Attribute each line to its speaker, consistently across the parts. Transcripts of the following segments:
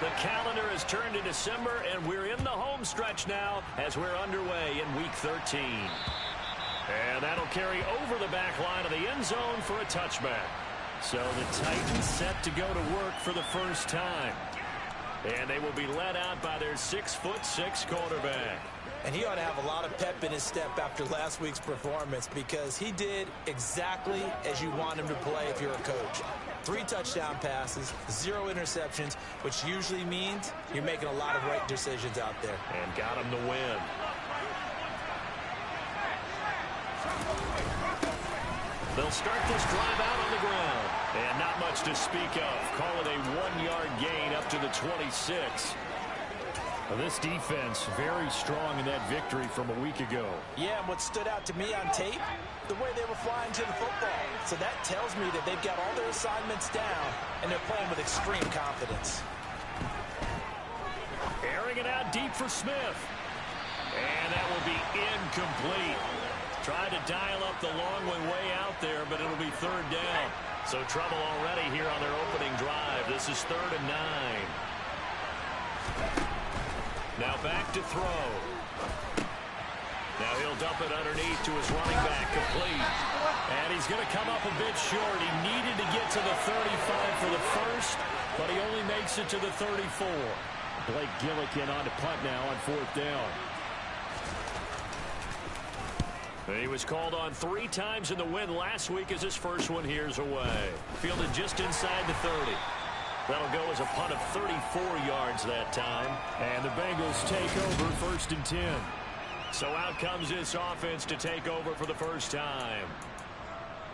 Speaker 1: The calendar has turned to December, and we're in the home stretch now as we're underway in Week 13. And that'll carry over the back line of the end zone for a touchback. So the Titans set to go to work for the first time. And they will be led out by their 6'6" quarterback.
Speaker 2: And he ought to have a lot of pep in his step after last week's performance, because he did exactly as you want him to play if you're a coach. 3 touchdown passes, 0 interceptions, which usually means you're making a lot of right decisions out there.
Speaker 1: And got him the win. They'll start this drive out on the ground. And not much to speak of. Call it a 1-yard gain up to the 26.
Speaker 3: Well, this defense very strong in that victory from a week ago.
Speaker 2: Yeah, and what stood out to me on tape, the way they were flying to the football. So that tells me that they've got all their assignments down, and they're playing with extreme confidence.
Speaker 1: Airing it out deep for Smith. And that will be incomplete. Tried to dial up the long one way out there, but it'll be 3rd down. So trouble already here on their opening drive. This is 3rd and 9. Now back to throw. Now he'll dump it underneath to his running back, complete. And he's going to come up a bit short. He needed to get to the 35 for the first, but he only makes it to the 34.
Speaker 3: Blake Gillikin on to punt now on 4th down.
Speaker 1: He was called on 3 times in the win last week as his first one here's away. Fielded just inside the 30. That'll go as a punt of 34 yards that time.
Speaker 3: And the Bengals take over 1st and 10.
Speaker 1: So out comes this offense to take over for the first time.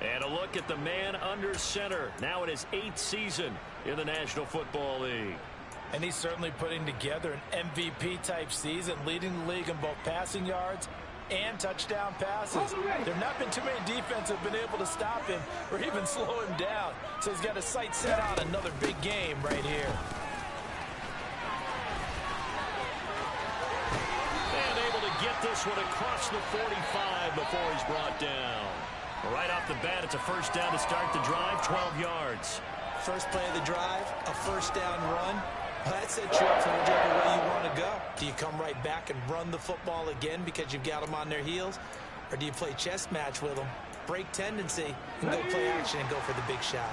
Speaker 1: And a look at the man under center. Now in his 8th season in the National Football League.
Speaker 2: And he's certainly putting together an MVP-type season, leading the league in both passing yards and touchdown passes. There have not been too many defenses that have been able to stop him or even slow him down. So he's got his sights set on another big game right here.
Speaker 1: And able to get this one across the 45 before he's brought down. Right off the bat, it's a first down to start the drive, 12 yards.
Speaker 2: First play of the drive, a first down run. That sets you up for whichever way you want to go. Do you come right back and run the football again because you've got them on their heels? Or do you play chess match with them, break tendency, and go play action and go for the big shot?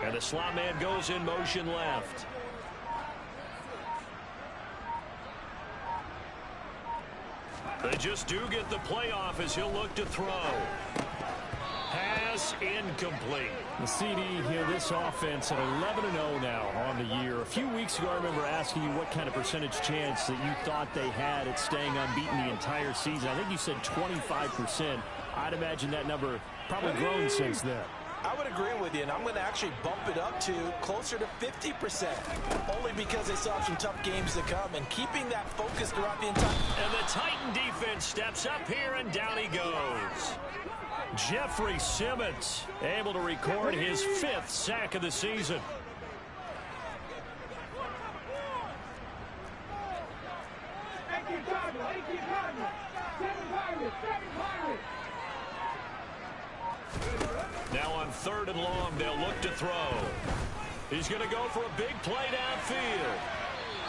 Speaker 1: And the slot man goes in motion left. They just do get the playoff as he'll look to throw. Pass incomplete.
Speaker 3: The CD here, this offense at 11-0 now on the year. A few weeks ago, I remember asking you what kind of percentage chance that you thought they had at staying unbeaten the entire season. I think you said 25%. I'd imagine that number probably grown since then.
Speaker 2: I would agree with you, and I'm going to actually bump it up to closer to 50%, only because they still have some tough games to come, and keeping that focus throughout the entire...
Speaker 1: And the Titan defense steps up here, and down he goes. Jeffrey Simmons able to record his 5th sack of the season. Now on 3rd and long, they'll look to throw. He's going to go for a big play downfield.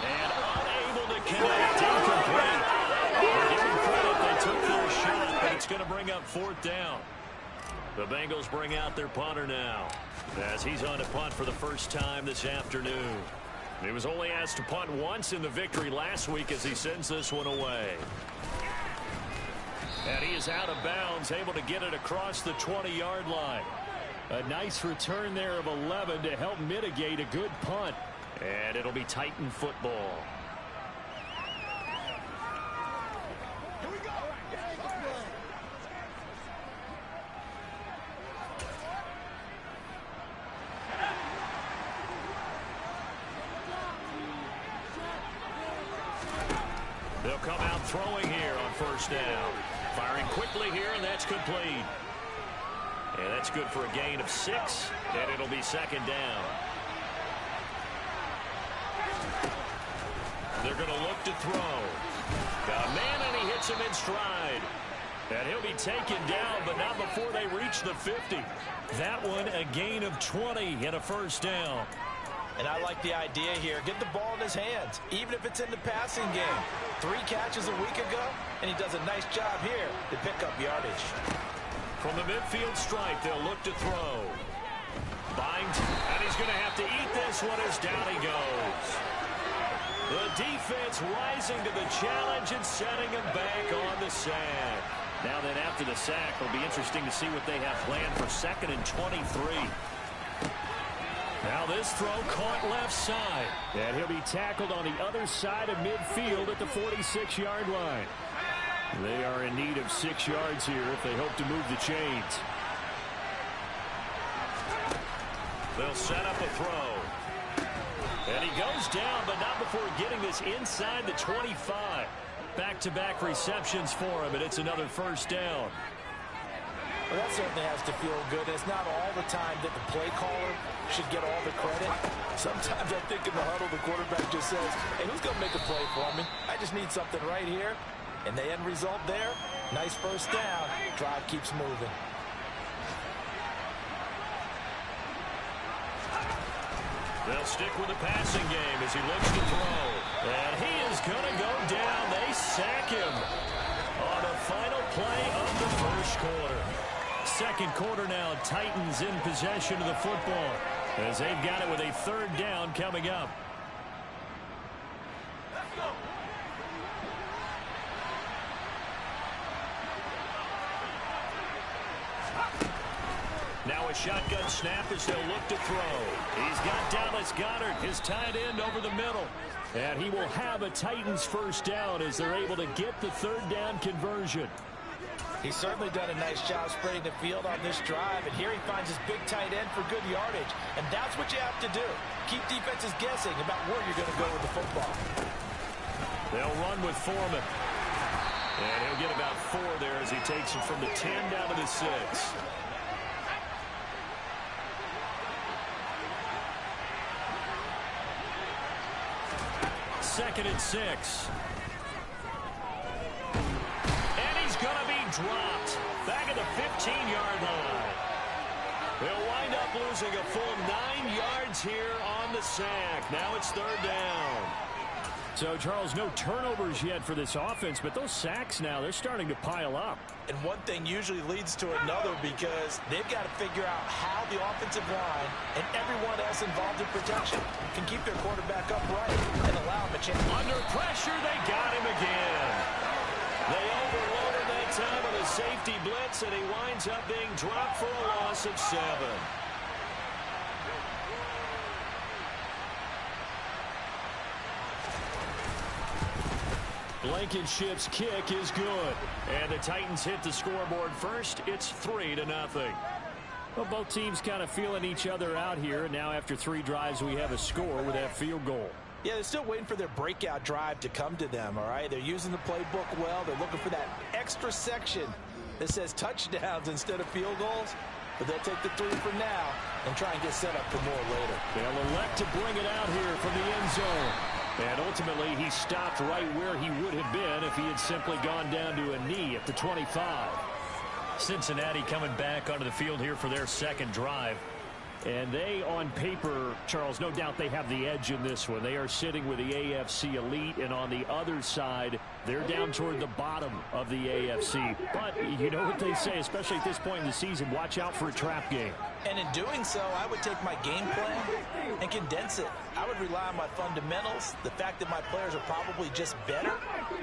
Speaker 1: And unable to connect. Incomplete. Give him credit. They took their shot, but it's going to bring up 4th down. The Bengals bring out their punter now, as he's on to punt for the first time this afternoon. He was only asked to punt once in the victory last week as he sends this one away. And he is out of bounds, able to get it across the 20-yard line.
Speaker 3: A nice return there of 11 to help mitigate a good punt.
Speaker 1: And it'll be Titan football.
Speaker 4: Here we go.
Speaker 1: They'll come out throwing here on 1st down. Firing quickly here, and that's complete. And that's good for a gain of 6, and it'll be 2nd down. They're going to look to throw. Got a man, and he hits
Speaker 3: gets him in stride. And he'll be taken down, but not before they reach the 50. That one a gain of 20 and a first down.
Speaker 2: And I like the idea here. Get the ball in his hands, even if it's in the passing game. 3 catches a week ago, and he does a nice job here to pick up yardage.
Speaker 3: From the midfield stripe, they'll look to throw. Bind, and he's going to have to eat this one as down he goes. The defense rising to the challenge and setting him back on the sack. Now then, after the sack, it'll be interesting to see what they have planned for 2nd and 23. Now this throw caught left side. And he'll be tackled on the other side of midfield at the 46-yard line. They are in need of 6 yards here if they hope to move the chains. They'll set up a throw. And he goes down, but not before getting this inside the 25. Back-to-back receptions for him, and it's another first down.
Speaker 2: Well, that certainly has to feel good. It's not all the time that the play caller should get all the credit. Sometimes I think in the huddle, the quarterback just says, hey, who's going to make a play for me? I just need something right here. And the end result there, nice first down. Drive keeps moving.
Speaker 3: They'll stick with the passing game as he looks to throw. And he is going to go down. They sack him on the final play of the first quarter. Second quarter now, Titans in possession of the football as they've got it with a 3rd down coming up. Now a shotgun snap as they'll look to throw. He's got Dallas Goedert, his tight end, over the middle. And he will have a Titans first down as they're able to get the 3rd down conversion.
Speaker 2: He's certainly done a nice job spreading the field on this drive, and here he finds his big tight end for good yardage. And that's what you have to do. Keep defenses guessing about where you're going to go with the football.
Speaker 3: They'll run with Foreman. And he'll get about 4 there as he takes him from the 10 down to the 6. Second and 6. Going to be dropped back at the 15-yard line. They'll wind up losing a full 9 yards here on the sack. Now it's 3rd down. So, Charles, no turnovers yet for this offense, but those sacks now, they're starting to pile up.
Speaker 2: And one thing usually leads to another because they've got to figure out how the offensive line and everyone else involved in protection can keep their quarterback upright and allow him a chance.
Speaker 3: Under pressure, they got him again. They overloaded that time with a safety blitz, and he winds up being dropped for a loss of 7. Blankenship's kick is good. And the Titans hit the scoreboard first. It's 3-0. Well, both teams kind of feeling each other out here. And now after 3 drives, we have a score with that field goal.
Speaker 2: Yeah, they're still waiting for their breakout drive to come to them, all right? They're using the playbook well. They're looking for that extra section that says touchdowns instead of field goals. But they'll take the 3 for now and try and get set up for more later.
Speaker 3: They'll elect to bring it out here from the end zone. And ultimately, he stopped right where he would have been if he had simply gone down to a knee at the 25. Cincinnati coming back onto the field here for their second drive. And they, on paper, Charles, no doubt they have the edge in this one. They are sitting with the AFC elite, and on the other side, they're down toward the bottom of the AFC. But you know what they say, especially at this point in the season, watch out for a trap game.
Speaker 2: And in doing so, I would take my game plan and condense it. I would rely on my fundamentals, the fact that my players are probably just better,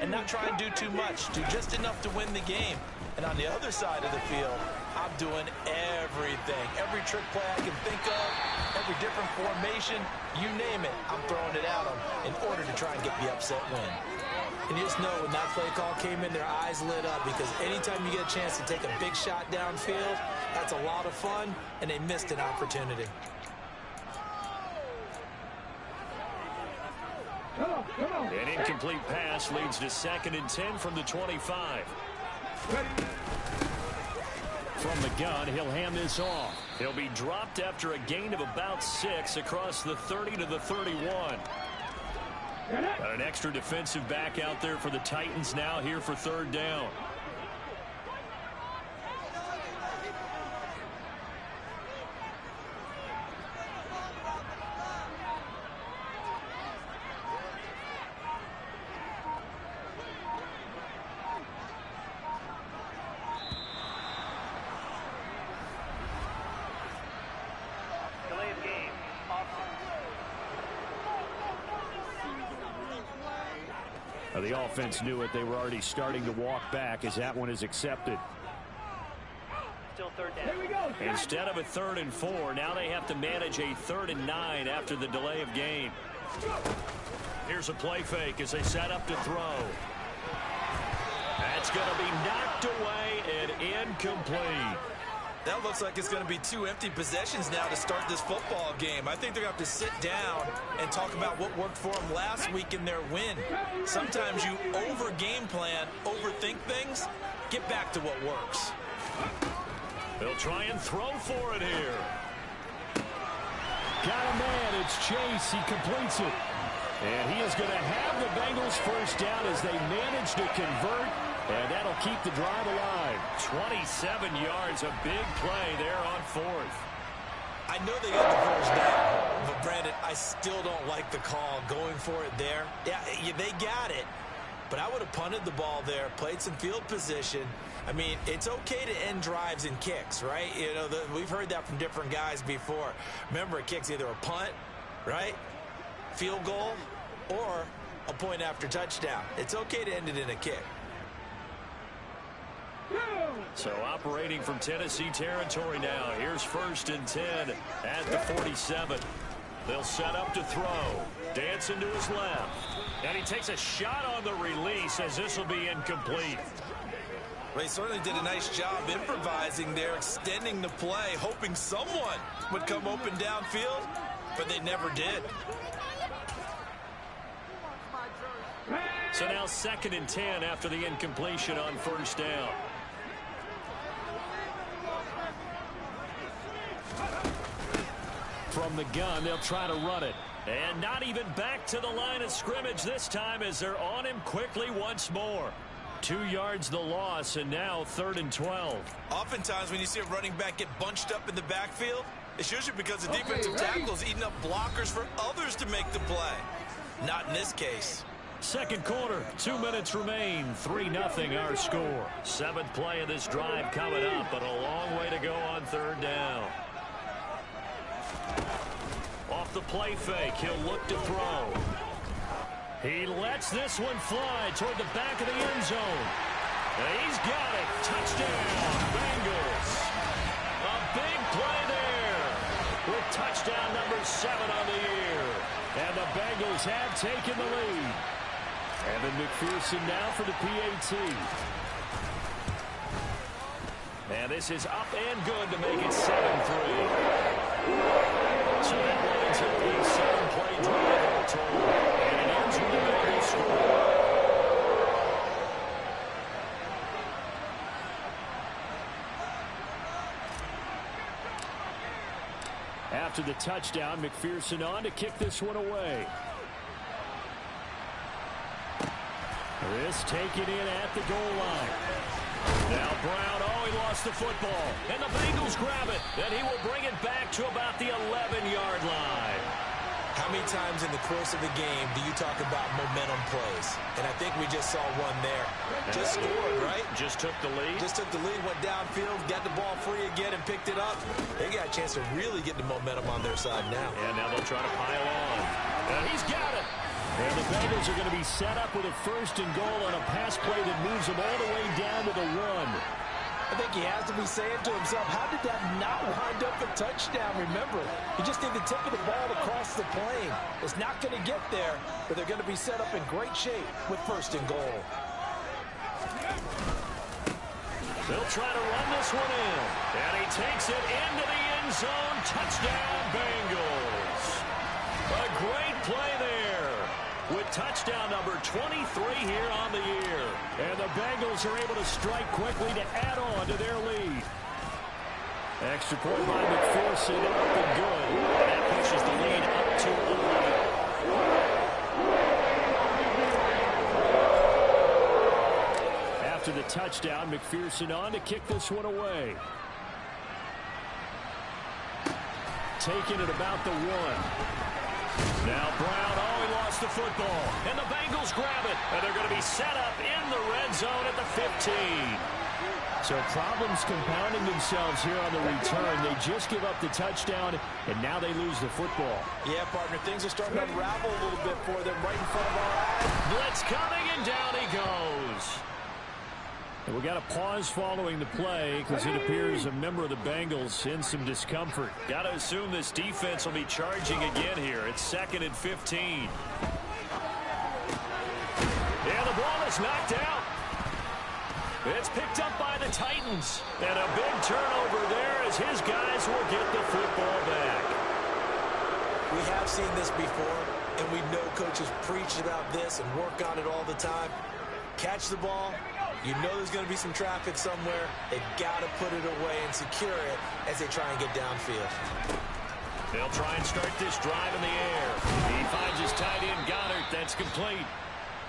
Speaker 2: and not try and do too much, do just enough to win the game. And on the other side of the field, I'm doing everything. Every trick play I can think of, every different formation, you name it, I'm throwing it at them in order to try and get the upset win. And you just know when that play call came in, their eyes lit up because anytime you get a chance to take a big shot downfield, that's a lot of fun, and they missed an opportunity.
Speaker 3: An incomplete pass leads to 2nd and 10 from the 25. From the gun, he'll hand this off. He'll be dropped after a gain of about 6 across the 30 to the 31. Got an extra defensive back out there for the Titans now here for third down. The offense knew it. They were already starting to walk back as that one is accepted.
Speaker 5: Still third down.
Speaker 3: Instead of a 3rd and 4, now they have to manage a 3rd and 9 after the delay of game. Here's a play fake as they set up to throw. That's going to be knocked away and incomplete.
Speaker 2: That looks like it's going to be 2 empty possessions now to start this football game. I think they're going to have to sit down and talk about what worked for them last week in their win. Sometimes you over-game plan, overthink things. Get back to what works.
Speaker 3: They'll try and throw for it here.
Speaker 6: Got a man. It's Chase. He completes it.
Speaker 3: And he is going to have the Bengals first down as they manage to convert. And that'll keep the drive alive. 27 yards, a big play there on 4th.
Speaker 2: I know they got the first down, but Brandon, I still don't like the call going for it there. Yeah, they got it, but I would have punted the ball there, played some field position. I mean, it's okay to end drives and kicks, right? You know, we've heard that from different guys before. Remember, a kick's either a punt, right, field goal, or a point after touchdown. It's okay to end it in a kick.
Speaker 3: So operating from Tennessee territory now. Here's 1st and 10 at the 47. They'll set up to throw. Dancing to his left. And he takes a shot on the release as this will be incomplete.
Speaker 2: Well, he certainly did a nice job improvising there, extending the play, hoping someone would come open downfield, but they never did.
Speaker 3: So now 2nd and 10 after the incompletion on 1st down. From the gun, they'll try to run it. And not even back to the line of scrimmage this time as they're on him quickly once more. 2 yards the loss, and now 3rd and 12.
Speaker 2: Oftentimes when you see a running back get bunched up in the backfield, it's usually because the defensive tackle is eating up blockers for others to make the play. Not in this case.
Speaker 3: Second quarter, 2 minutes remain. 3-0 our score. 7th play of this drive coming up, but a long way to go on 3rd down. Off the play fake, he'll look to throw. He lets this one fly toward the back of the end zone. And he's got it. Touchdown, Bengals. A big play there with touchdown number 7 on the year. And the Bengals have taken the lead. Evan McPherson now for the PAT. And this is up and good to make it 7-3. So that lines up a 7-play drive all told. And it ends with the Bengals score. After the touchdown, McPherson on to kick this one away. This taken in at the goal line. Now Brown, he lost the football. And the Bengals grab it. And he will bring it back to about the 11-yard line.
Speaker 2: How many times in the course of the game do you talk about momentum plays? And I think we just saw one there. Just scored, right?
Speaker 3: Just took the lead.
Speaker 2: Just took the lead, went downfield, got the ball free again and picked it up. They got a chance to really get the momentum on their side now.
Speaker 3: And now they'll try to pile on. And he's got it. And the Bengals are going to be set up with a 1st and goal on a pass play that moves them all the way down to the 1.
Speaker 2: I think he has to be saying to himself, how did that not wind up a touchdown? Remember, he just did the tip of the ball across the plane. It's not going to get there, but they're going to be set up in great shape with 1st and goal.
Speaker 3: They'll try to run this one in. And he takes it into the end zone. Touchdown, Bengals. A great play there with touchdown number 23 here on the year. And the Bengals are able to strike quickly to add on to their lead. Extra point by McPherson, up and good. And that pushes the lead up to 11. touchdown. McPherson on to kick this one away. Taking it about the 1. Now Brown, he lost the football. And the Bengals grab it. And they're going to be set up in the red zone at the 15. So problems compounding themselves here on the return. They just give up the touchdown, and now they lose the football.
Speaker 2: Yeah, partner, things are starting to unravel a little bit for them right in front of our eyes.
Speaker 3: Blitz coming, and down he goes. And we got a pause following the play because it appears a member of the Bengals in some discomfort. Got to assume this defense will be charging again here. It's 2nd and 15. Yeah, the ball is knocked out. It's picked up by the Titans. And a big turnover there as his guys will get the football back.
Speaker 2: We have seen this before, and we know coaches preach about this and work on it all the time. Catch the ball. You know there's going to be some traffic somewhere. They've got to put it away and secure it as they try and get downfield.
Speaker 3: They'll try and start this drive in the air. He finds his tight end, Goddard. That's complete.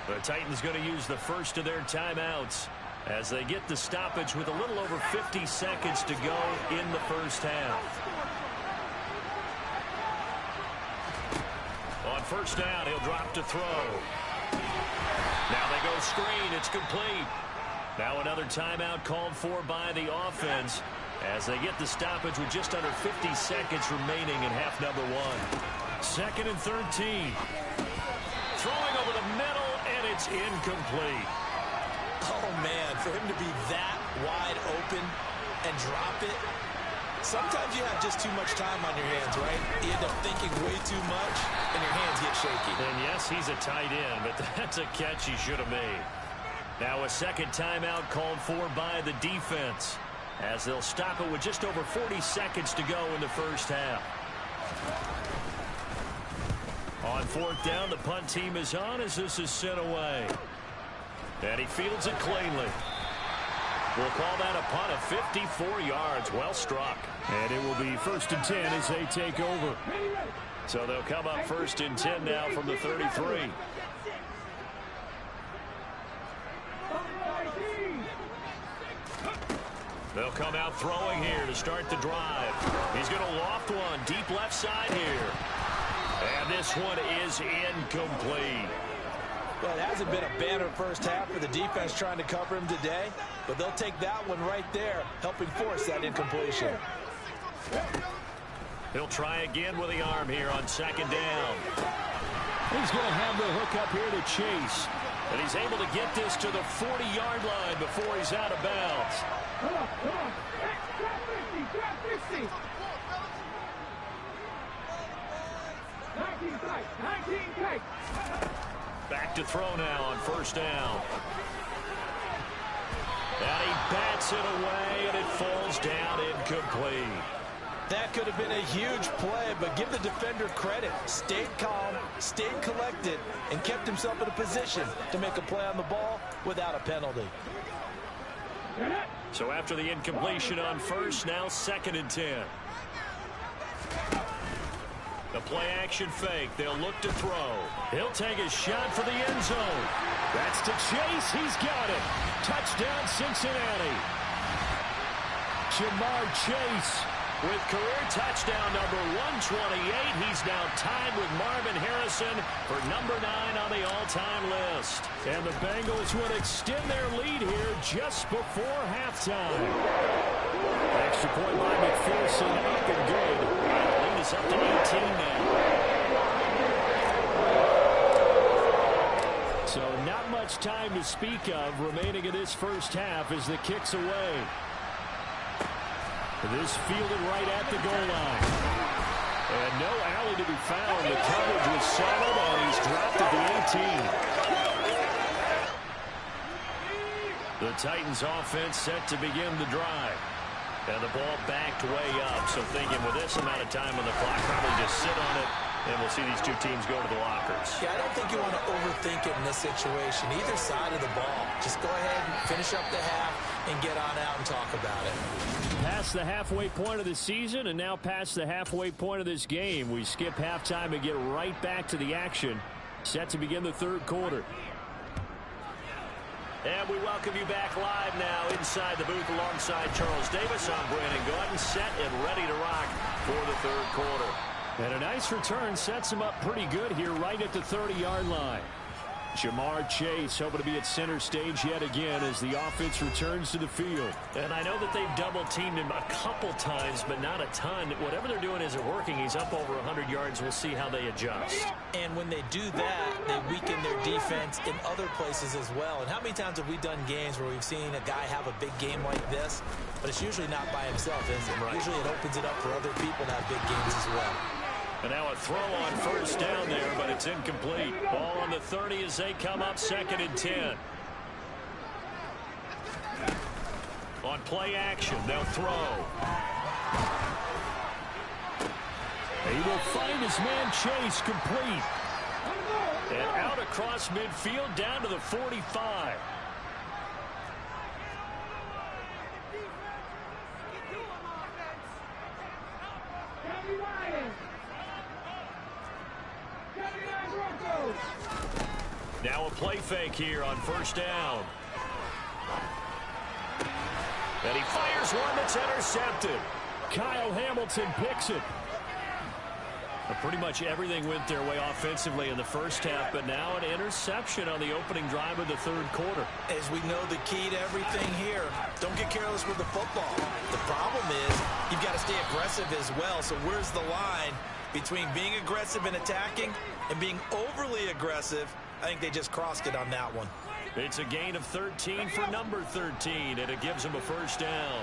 Speaker 3: The Titans going to use the first of their timeouts as they get the stoppage with a little over 50 seconds to go in the first half. On first down, he'll drop to throw. Now they go screen. It's complete. Now another timeout called for by the offense as they get the stoppage with just under 50 seconds remaining in half number 1. 2nd and 13. Throwing over the middle, and it's incomplete.
Speaker 2: Oh, man, for him to be that wide open and drop it, sometimes you have just too much time on your hands, right? You end up thinking way too much, and your hands get shaky.
Speaker 3: And yes, he's a tight end, but that's a catch he should have made. Now a second timeout called for by the defense as they'll stop it with just over 40 seconds to go in the first half. On 4th down, the punt team is on as this is sent away. And he fields it cleanly. We'll call that a punt of 54 yards. Well struck. And it will be 1st and 10 as they take over. So they'll come up 1st and 10 now from the 33. They'll come out throwing here to start the drive. He's going to loft one deep left side here. And this one is incomplete.
Speaker 2: Well, it hasn't been a banner first half for the defense trying to cover him today, but they'll take that one right there, helping force that incompletion.
Speaker 3: He'll try again with the arm here on 2nd down.
Speaker 6: He's going to have the hook up here to Chase.
Speaker 3: And he's able to get this to the 40-yard line before he's out of bounds.
Speaker 4: Come on. Grab 50. 19 tight.
Speaker 3: Back to throw now on 1st down. And he bats it away, and it falls down incomplete.
Speaker 2: That could have been a huge play, but give the defender credit. Stayed calm, stayed collected, and kept himself in a position to make a play on the ball without a penalty.
Speaker 3: So after the incompletion on 1st, now 2nd and 10. The play-action fake. They'll look to throw. He'll take a shot for the end zone. That's to Chase. He's got it. Touchdown, Cincinnati. Jamar Chase with career touchdown number 128. He's now tied with Marvin Harrison for number 9 on the all-time list. And the Bengals would extend their lead here just before halftime. Extra point by McPherson, up and good. Lead is up to 18 now. So not much time to speak of remaining in this first half as the kick's away. This fielded right at the goal line. And no alley to be found. The coverage was solid, and he's dropped at the 18. The Titans offense set to begin the drive. And the ball backed way up. So thinking with this amount of time on the clock, probably just sit on it, and we'll see these two teams go to the lockers.
Speaker 2: Yeah, I don't think you want to overthink it in this situation. Either side of the ball. Just go ahead and finish up the half and get on out and talk about it.
Speaker 3: Past the halfway point of the season and now past the halfway point of this game. We skip halftime and get right back to the action. Set to begin the third quarter.
Speaker 1: And we welcome you back live now inside the booth alongside Charles Davis. I'm Brandon Gaudin, set and ready to rock for the third quarter.
Speaker 3: And a nice return sets him up pretty good here right at the 30-yard line. Jamar Chase hoping to be at center stage yet again as the offense returns to the field.
Speaker 1: And I know that they've double-teamed him a couple times, but not a ton. Whatever they're doing isn't working. He's up over 100 yards. We'll see how they adjust.
Speaker 2: And when they do that, they weaken their defense in other places as well. And how many times have we done games where we've seen a guy have a big game like this, but it's usually not by himself, is it? Right. Usually it opens it up for other people to have big games as well.
Speaker 1: And now a throw on first down there, but it's incomplete. Ball on the 30 as they come up 2nd and 10. On play action, they'll throw.
Speaker 3: He will find his man Chase complete.
Speaker 1: And out across midfield down to the 45. Now a play fake here on first down. And he fires one that's intercepted.
Speaker 3: Kyle Hamilton picks it.
Speaker 1: Pretty much everything went their way offensively in the first half, but now an interception on the opening drive of the third quarter.
Speaker 2: As we know, the key to everything here, don't get careless with the football. The problem is you've got to stay aggressive as well. So where's the line between being aggressive and attacking and being overly aggressive? I think they just crossed it on that one.
Speaker 1: It's a gain of 13 for number 13, and it gives them a first down.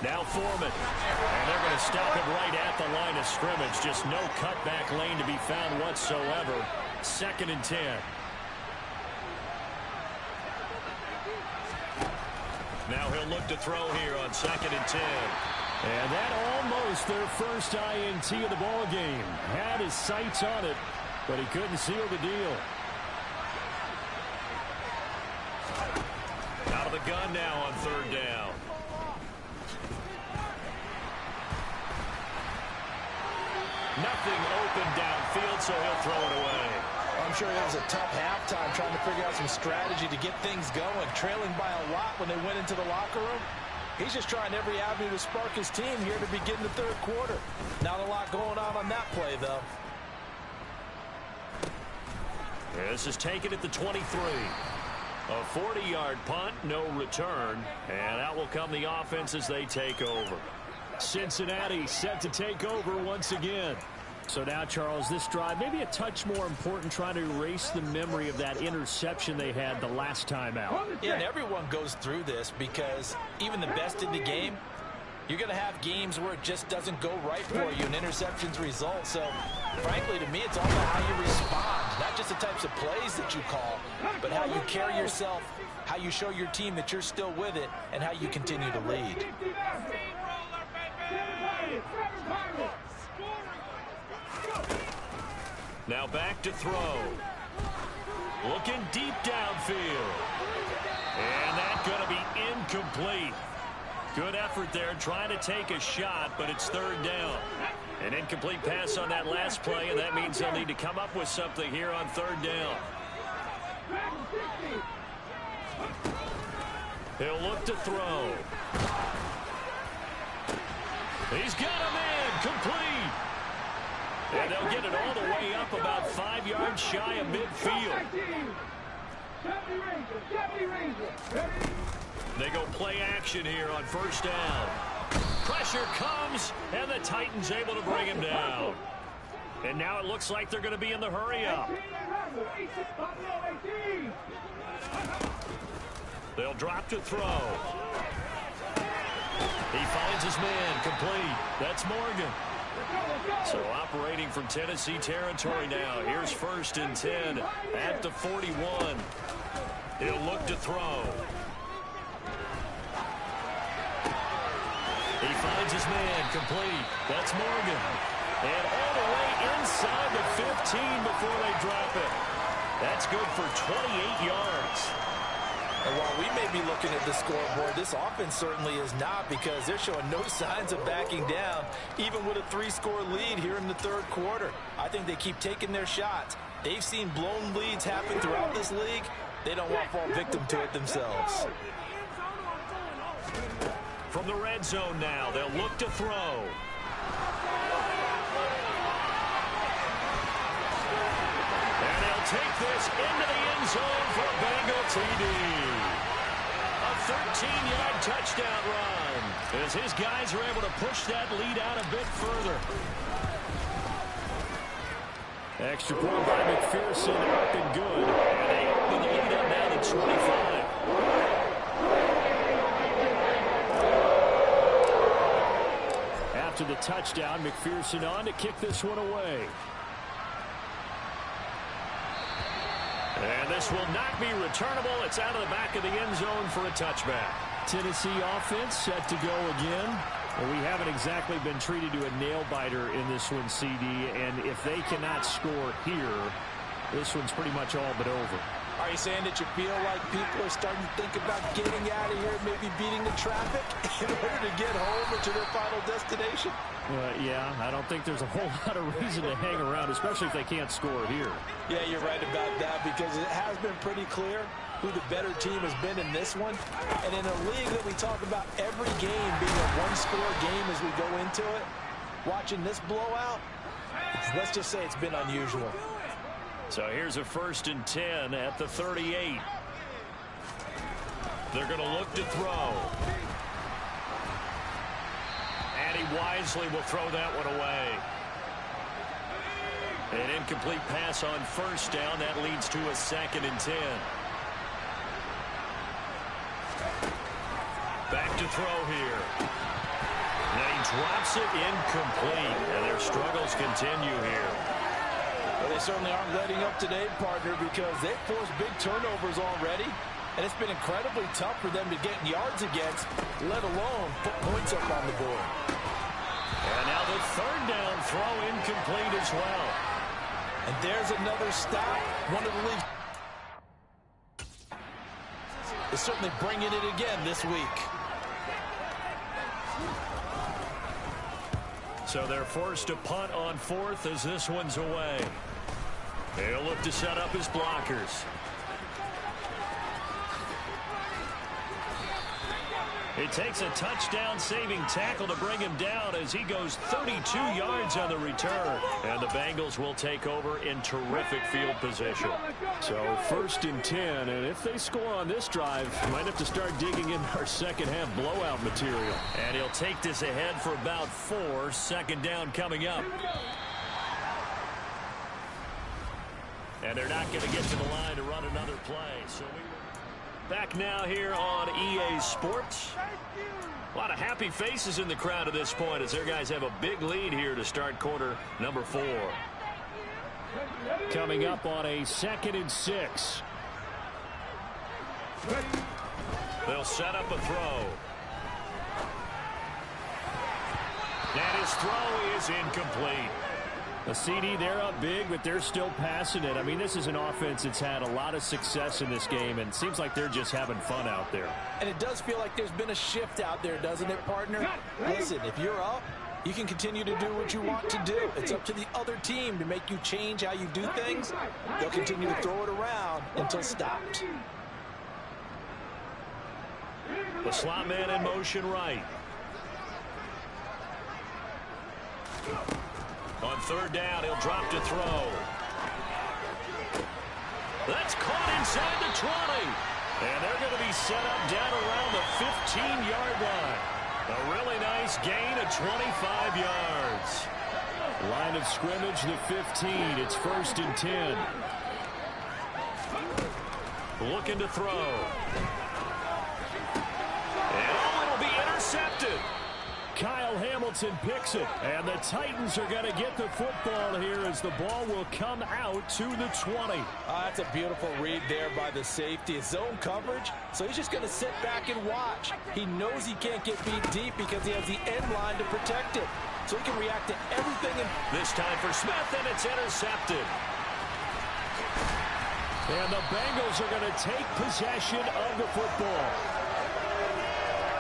Speaker 1: Now Foreman. And they're going to stop it right at the line of scrimmage. Just no cutback lane to be found whatsoever. 2nd and 10. Now he'll look to throw here on 2nd and 10.
Speaker 3: And that almost their first INT of the ball game. Had his sights on it, but he couldn't seal the deal.
Speaker 1: Out of the gun now on 3rd down. Nothing open downfield, so he'll throw it away.
Speaker 2: I'm sure it was a tough halftime trying to figure out some strategy to get things going. Trailing by a lot when they went into the locker room. He's just trying every avenue to spark his team here to begin the third quarter. Not a lot going on that play, though.
Speaker 1: This is taken at the 23. A 40-yard punt, no return. And out will come the offense as they take over.
Speaker 3: Cincinnati set to take over once again. So now, Charles, this drive maybe a touch more important, trying to erase the memory of that interception they had the last time out.
Speaker 2: Yeah, and everyone goes through this because even the best in the game, you're going to have games where it just doesn't go right for you and interceptions result. So, frankly, to me, it's all about how you respond, not just the types of plays that you call, but how you carry yourself, how you show your team that you're still with it, and how you continue to lead.
Speaker 1: Now back to throw. Looking deep downfield. And that's going to be incomplete. Good effort there trying to take a shot, but it's 3rd down. An incomplete pass on that last play, and that means they'll need to come up with something here on 3rd down. He'll look to throw. He's got a man complete. And they'll get it all the way up about 5 yards shy of midfield. They go play action here on first down. Pressure comes, and the Titans able to bring him down. And now it looks like they're going to be in the hurry-up. They'll drop to throw. He finds his man complete. That's Morgan. So operating from Tennessee territory now. Here's 1st and 10 at the 41. He'll look to throw. He finds his man complete. That's Morgan. And all the way inside the 15 before they drop it. That's good for 28 yards.
Speaker 2: And while we may be looking at the scoreboard, this offense certainly is not, because they're showing no signs of backing down, even with a 3-score lead here in the third quarter. I think they keep taking their shots. They've seen blown leads happen throughout this league. They don't want to fall victim to it themselves.
Speaker 1: From the red zone now, they'll look to throw. And they'll take this into the end zone for a Bengal TD. A 13-yard touchdown run, as his guys are able to push that lead out a bit further.
Speaker 3: Extra point by McPherson, up and good.
Speaker 1: And they open the lead up now to 25.
Speaker 3: After the touchdown, McPherson on to kick this one away.
Speaker 1: And this will not be returnable. It's out of the back of the end zone for a touchback.
Speaker 3: Tennessee offense set to go again. Well, we haven't exactly been treated to a nail-biter in this one, CD, and if they cannot score here, this one's pretty much all but over.
Speaker 2: Are you saying that you feel like people are starting to think about getting out of here, maybe beating the traffic in order to get home or to their final destination?
Speaker 3: Yeah, I don't think there's a whole lot of reason to hang around, especially if they can't score here.
Speaker 2: Yeah, you're right about that, because it has been pretty clear who the better team has been in this one. And in a league that we talk about every game being a one-score game as we go into it, watching this blowout, let's just say it's been unusual.
Speaker 1: So here's a 1st and 10 at the 38. They're going to look to throw. And he wisely will throw that one away. An incomplete pass on 1st down. That leads to a 2nd and 10. Back to throw here. And he drops it incomplete. And their struggles continue here.
Speaker 2: Well, they certainly aren't letting up today, partner, because they've forced big turnovers already. And it's been incredibly tough for them to get yards against, let alone put points up on the board.
Speaker 1: And now the 3rd down throw incomplete as well.
Speaker 2: And there's another stop. One of the league's is certainly bringing it again this week.
Speaker 1: So they're forced to punt on 4th as this one's away. They'll look to set up his blockers. It takes a touchdown-saving tackle to bring him down as he goes 32 yards on the return. And the Bengals will take over in terrific field position.
Speaker 3: So 1st and 10, and if they score on this drive, might have to start digging in our second-half blowout material.
Speaker 1: And he'll take this ahead for about 4. 2nd down coming up. And they're not going to get to the line to run another play. So back now here on EA Sports. A lot of happy faces in the crowd at this point as their guys have a big lead here to start quarter number 4.
Speaker 3: Coming up on a 2nd and 6.
Speaker 1: They'll set up a throw. And his throw is incomplete.
Speaker 3: A CD, they're up big, but they're still passing it. I mean, this is an offense that's had a lot of success in this game, and it seems like they're just having fun out there.
Speaker 2: And it does feel like there's been a shift out there, doesn't it, partner? Listen, if you're up, you can continue to do what you want to do. It's up to the other team to make you change how you do things. They'll continue to throw it around until stopped.
Speaker 1: The slot man in motion right. On 3rd down, he'll drop to throw. That's caught inside the 20. And they're going to be set up down around the 15-yard line. A really nice gain of 25 yards.
Speaker 3: Line of scrimmage, the 15. It's 1st and 10.
Speaker 1: Looking to throw. And it'll be intercepted.
Speaker 3: Kyle Hamilton picks it, and the Titans are going to get the football here as the ball will come out to the 20.
Speaker 2: That's a beautiful read there by the safety. It's zone coverage, so he's just going to sit back and watch. He knows he can't get beat deep because he has the end line to protect it, so he can react to everything.
Speaker 1: This time for Smith, and it's intercepted.
Speaker 3: And the Bengals are going to take possession of the football.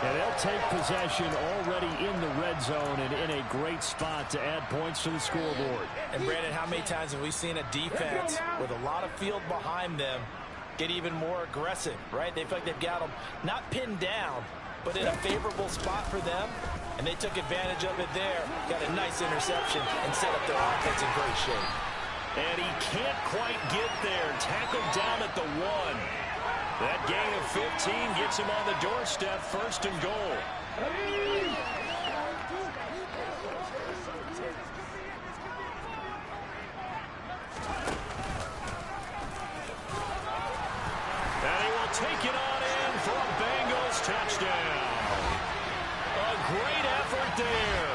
Speaker 3: And they'll take possession already in the red zone and in a great spot to add points to the scoreboard.
Speaker 2: And, Brandon, how many times have we seen a defense with a lot of field behind them get even more aggressive, right? They feel like they've got them not pinned down, but in a favorable spot for them. And they took advantage of it there. Got a nice interception and set up their offense in great shape.
Speaker 3: And he can't quite get there. Tackled down at the 1. That gain of 15 gets him on the doorstep, 1st and goal. And he will take it on in for a Bengals touchdown. A great effort there.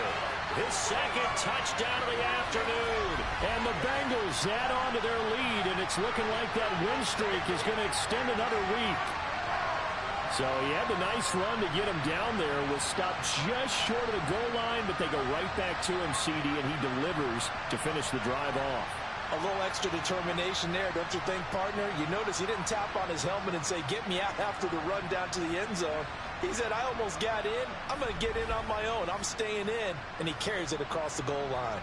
Speaker 3: His 2nd touchdown of the afternoon. And the Bengals add on to their lead, and it's looking like that win streak is going to extend another week. So he had the nice run to get him down there, was stopped just short of the goal line, but they go right back to him, CD, and he delivers to finish the drive off.
Speaker 2: A little extra determination there, don't you think, partner? You notice he didn't tap on his helmet and say, get me out after the run down to the end zone. He said, I almost got in. I'm going to get in on my own. I'm staying in. And he carries it across the goal line.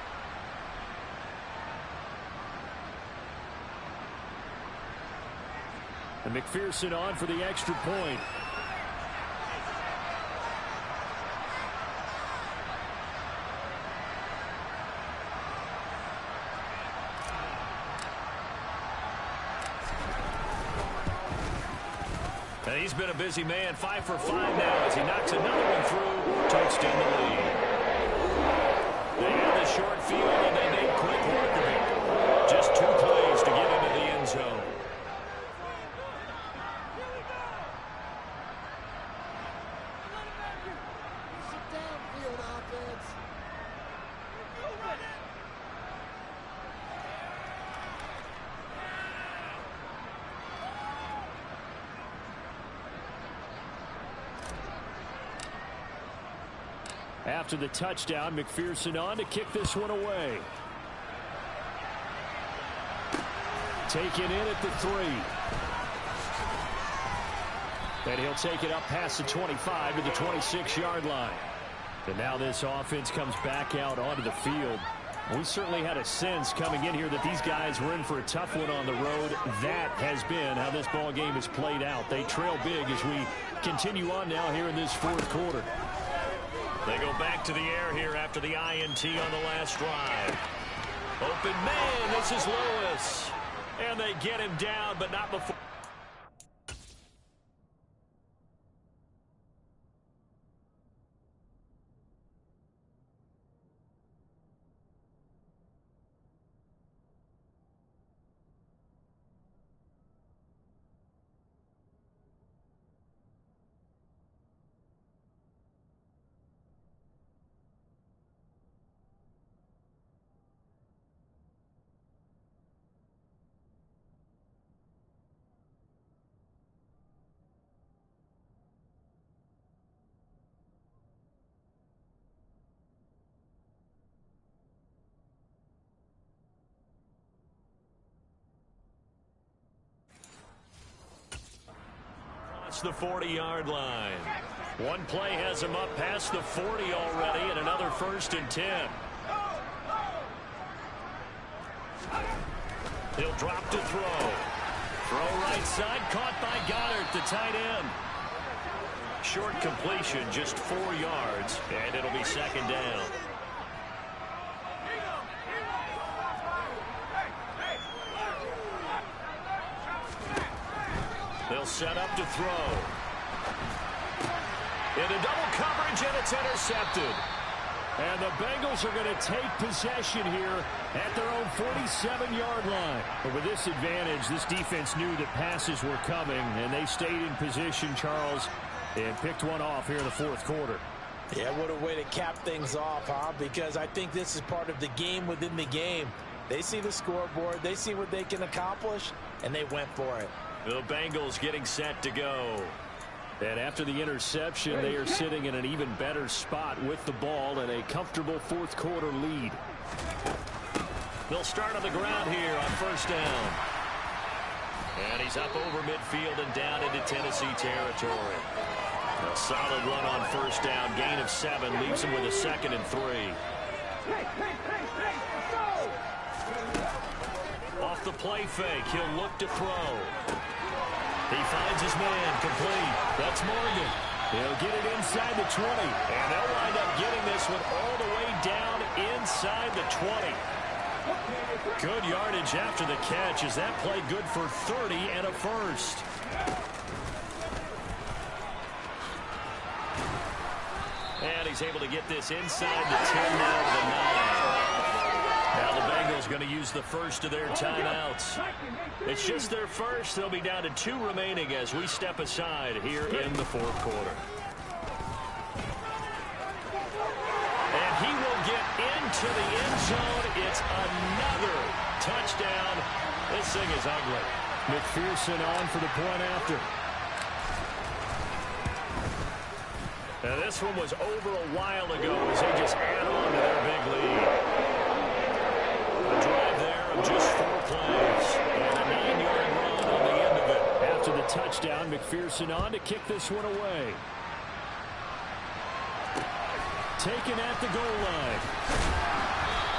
Speaker 3: And McPherson on for the extra point. And he's been a busy man, 5 for 5 now as he knocks another one through to extend the lead. They have the short field and they made quick work of it. Just 2 plays to get into the end zone. After the touchdown, McPherson on to kick this one away. Taken in at the 3. And he'll take it up past the 25 to the 26-yard line. And now this offense comes back out onto the field. We certainly had a sense coming in here that these guys were in for a tough one on the road. That has been how this ball game has played out. They trail big as we continue on now here in this 4th quarter. They go back to the air here after the INT on the last drive. Open man, this is Lewis. And they get him down, but not before. The 40-yard line. One play has him up past the 40 already, and another 1st and 10. He'll drop to throw. Throw right side, caught by Goddard, the tight end. Short completion, just 4 yards, and it'll be 2nd down. They'll set up to throw. Into double coverage, and it's intercepted. And the Bengals are going to take possession here at their own 47-yard line. But with this advantage, this defense knew that passes were coming, and they stayed in position, Charles, and picked one off here in the 4th quarter.
Speaker 2: Yeah, what a way to cap things off, huh? Because I think this is part of the game within the game. They see the scoreboard, they see what they can accomplish, and they went for it.
Speaker 3: The Bengals getting set to go. And after the interception, they are sitting in an even better spot with the ball and a comfortable 4th quarter lead. They'll start on the ground here on 1st down.
Speaker 1: And he's up over midfield and down into Tennessee territory. A solid run on first down. Gain of 7 leaves him with a 2nd and 3. Off the play fake, he'll look to throw. He finds his man, complete. That's Morgan.
Speaker 3: He'll get it inside the 20.
Speaker 1: And they'll wind up getting this one all the way down inside the 20. Good yardage after the catch. Is that play good for 30 and a first? And he's able to get this inside the 10 now to the 9. Now the Bengals going to use the first of their timeouts. It's just their first. They'll be down to 2 remaining as we step aside here in the 4th quarter. And he will get into the end zone. It's another touchdown. This thing is ugly.
Speaker 3: McPherson on for the point after.
Speaker 1: Now this one was over a while ago as they just add on to their big lead. A drive there of just 4 plays. And a 9-yard run on the end of it.
Speaker 3: After the touchdown, McPherson on to kick this one away. Taken at the goal line.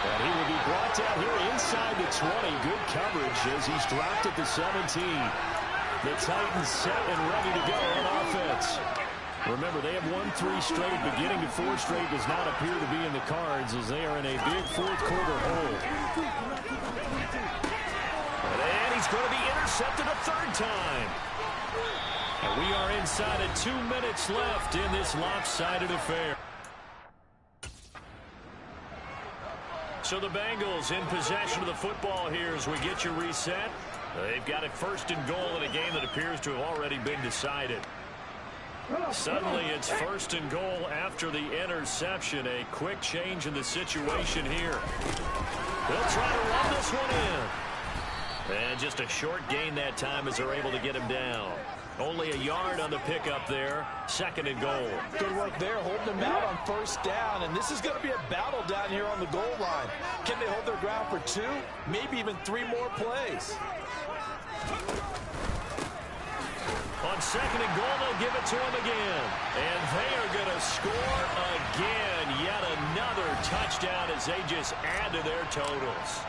Speaker 3: And he will be brought down here inside the 20. Good coverage as he's dropped at the 17. The Titans set and ready to go on offense. Remember, they have won 3 straight. Beginning to 4 straight does not appear to be in the cards as they are in a big 4th quarter hole.
Speaker 1: And he's going to be intercepted a 3rd time. And we are inside of 2 minutes left in this lopsided affair. So the Bengals in possession of the football here as we get you reset. They've got it 1st and goal in a game that appears to have already been decided. Suddenly it's 1st and goal after the interception. A quick change in the situation here. They'll try to run this one in. And just a short gain that time as they're able to get him down. Only a yard on the pickup there. 2nd and goal.
Speaker 2: Good work there, holding them out on 1st down. And this is going to be a battle down here on the goal line. Can they hold their ground for 2, maybe even 3 more plays?
Speaker 1: On 2nd and goal, they'll give it to him again. And they are going to score again. Yet another touchdown as they just add to their totals.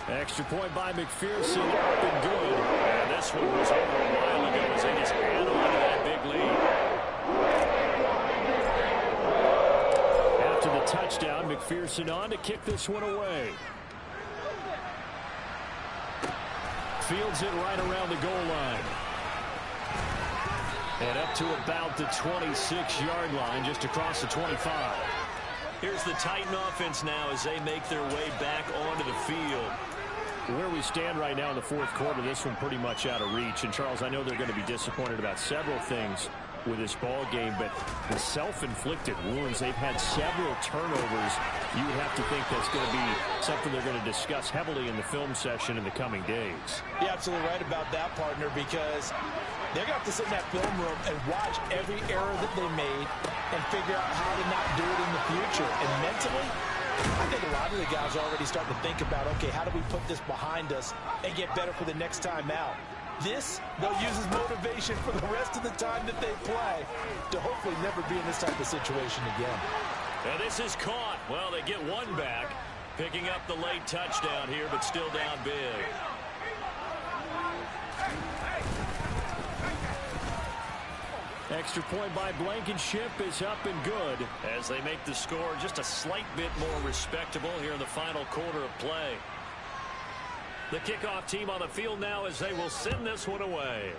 Speaker 3: Extra point by McPherson. Up and good.
Speaker 1: And this one was over a while ago as they just add on to that big lead.
Speaker 3: After the touchdown, McPherson on to kick this one away. Fields it right around the goal line. And up to about the 26-yard line, just across the 25.
Speaker 1: Here's the Titan offense now as they make their way back onto the field.
Speaker 3: Where we stand right now in the 4th quarter, this one pretty much out of reach. And, Charles, I know they're going to be disappointed about several things with this ball game, but the self-inflicted wounds, they've had several turnovers. You would have to think that's going to be something they're going to discuss heavily in the film session in the coming days.
Speaker 2: You're absolutely right about that, partner, because they're going to have to sit in that film room and watch every error that they made and figure out how to not do it in the future. And mentally, I think a lot of the guys are already starting to think about, okay, how do we put this behind us and get better for the next time out? This, they'll use as motivation for the rest of the time that they play to hopefully never be in this type of situation again.
Speaker 1: And this is caught. Well, they get one back, picking up the late touchdown here, but still down big.
Speaker 3: Extra point by Blankenship is up and good.
Speaker 1: As they make the score just a slight bit more respectable here in the final quarter of play. The kickoff team on the field now as they will send this one away.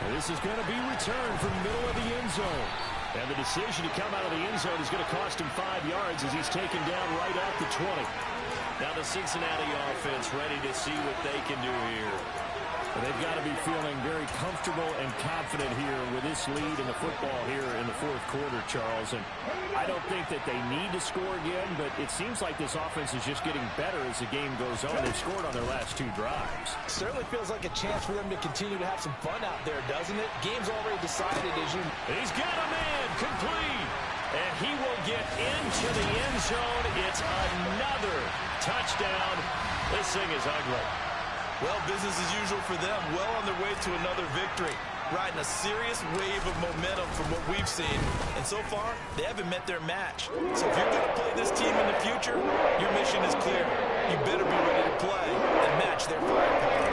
Speaker 3: And this is going to be returned from the middle of the end zone. And the decision to come out of the end zone is going to cost him 5 yards as he's taken down right at the 20.
Speaker 1: Now the Cincinnati offense ready to see what they can do here.
Speaker 3: And they've got to be feeling very comfortable and confident here with this lead in the football here in the 4th quarter, Charles. And I don't think that they need to score again, but it seems like this offense is just getting better as the game goes on. They've scored on their last 2 drives.
Speaker 2: Certainly feels like a chance for them to continue to have some fun out there, doesn't it? Game's already decided as you...
Speaker 1: He's got a man, complete. And he will get into the end zone. It's another touchdown. This thing is ugly.
Speaker 7: Well, business as usual for them. Well on their way to another victory. Riding a serious wave of momentum from what we've seen. And so far, they haven't met their match. So if you're going to play this team in the future, your mission is clear. You better be ready to play and match their firepower.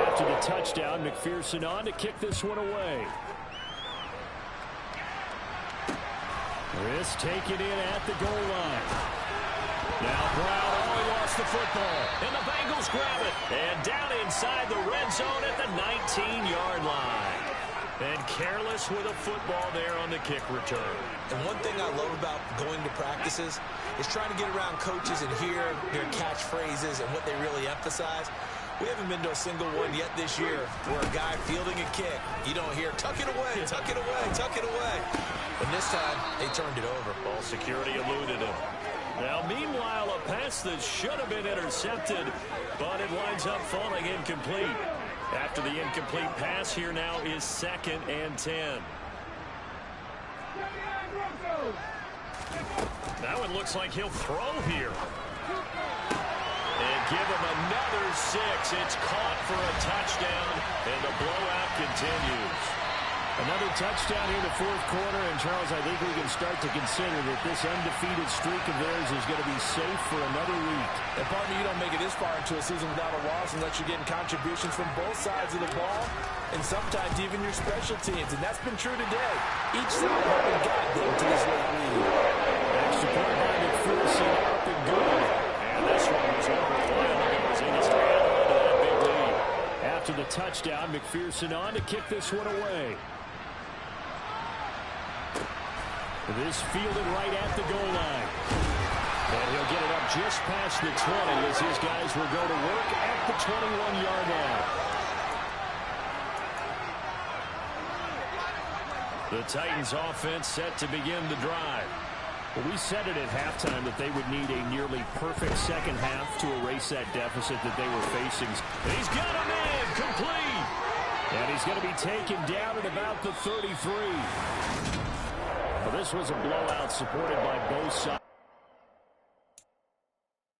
Speaker 3: After the touchdown, McPherson on to kick this one away. Chris taken in at the goal line. Now Brown only lost the football.
Speaker 1: And the Bengals grab it. And down inside the red zone at the 19-yard line. And careless with a football there on the kick return.
Speaker 8: And one thing I love about going to practices is trying to get around coaches and hear their catchphrases and what they really emphasize. We haven't been to a single one yet this year where a guy fielding a kick, you don't hear, tuck it away, tuck it away, tuck it away. And this time, they turned it over.
Speaker 1: Ball security eluded him. Now, meanwhile, a pass that should have been intercepted, but it winds up falling incomplete. After the incomplete pass, here now is 2nd and 10. Now it looks like he'll throw here. And give him another 6. It's caught for a touchdown, and the blowout continues.
Speaker 3: Another touchdown here in the 4th quarter, and Charles, I think we can start to consider that this undefeated streak of theirs is going to be safe for another week.
Speaker 2: And partner, you don't make it this far into a season without a loss unless you're getting contributions from both sides of the ball, and sometimes even your special teams, and that's been true today. Each side having got them to this late lead.
Speaker 3: Extra point by McPherson, up and good.
Speaker 1: And this one was over the line. He needs to add on to that big lead.
Speaker 3: After the touchdown, McPherson on to kick this one away. This fielded right at the goal line. And he'll get it up just past the 20 as his guys will go to work at the 21-yard line.
Speaker 1: The Titans offense set to begin the drive.
Speaker 3: Well, we said it at halftime that they would need a nearly perfect second half to erase that deficit that they were facing.
Speaker 1: He's got him in, complete.
Speaker 3: And he's going to be taken down at about the 33. Well, this was a blowout supported by both sides.